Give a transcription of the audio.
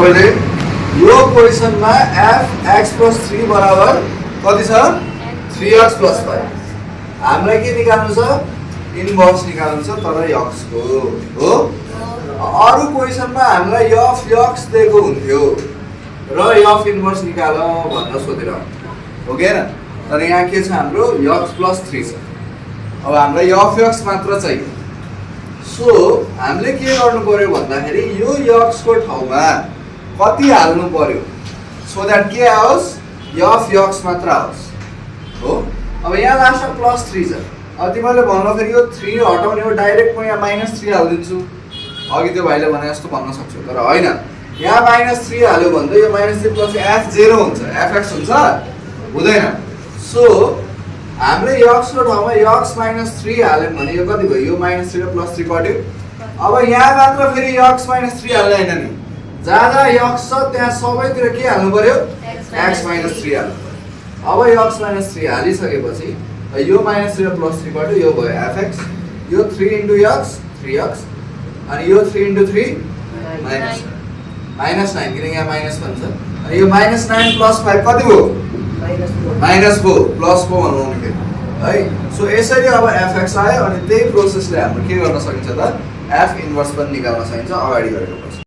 तपाईँले यो क्वेसनमा f(x+3) बराबर कति छ 3x + 5 हामीलाई के निकाल्नु छ इन्भर्स निकाल्नु छ तर x को हो अरु क्वेसनमा हामीलाई f(x) दिएको हुन्थ्यो र f इन्भर्स निकाल भनेर सोधेर हो के हैन तर यहाँ के छ हाम्रो x+3 छ अब हामीलाई f(x) मात्र चाहियो सो हामीले के गर्नु पर्यो भन्दाखेरि यो x को ठाउँमा कति हाल्नु पर्यो सो दैट के आओस् f(x) मात्र आओस् हो अब यहाँ लास्टमा +3 छ अब तिमीले भन्दाखेरि यो 3 हटाउने हो डाइरेक्ट म यहाँ -3 हाल्दिन्छु अघि त्यो भाइले भने जस्तो भन्न सक्छु तर हैन यहाँ -3 हाल्यो भन्दा यो -3 प्लस f0 हुन्छ fx हुन्छ हुँदैन सो हामीले x को ठाउँमा x -3 हाल्यौं भने यो कति भयो यो -3 र +3 कट्यो अब यहाँ मात्र फेरि x -3 हाल्नु हैन नि जहाँ जहाँ x छ त्यहाँ सबैतिर के हाल्नु पर्यो x -3 हाल्नु अब x -3 हालिसकेपछि यो -3 र +3 कट्यो यो भयो fx यो 3 * x 3x अनि यो 3 * 3 -9 किन यहाँ माइनस भन्छ अनि यो -9 + 5 कति भयो -4 +4 भन्नु नि है सो यसरी अब fx आयो अनि त्यही प्रोसेसले हाम्रो के गर्न सकिन्छ त f इन्भर्स पनि निकाल्न सकिन्छ अगाडि गरेको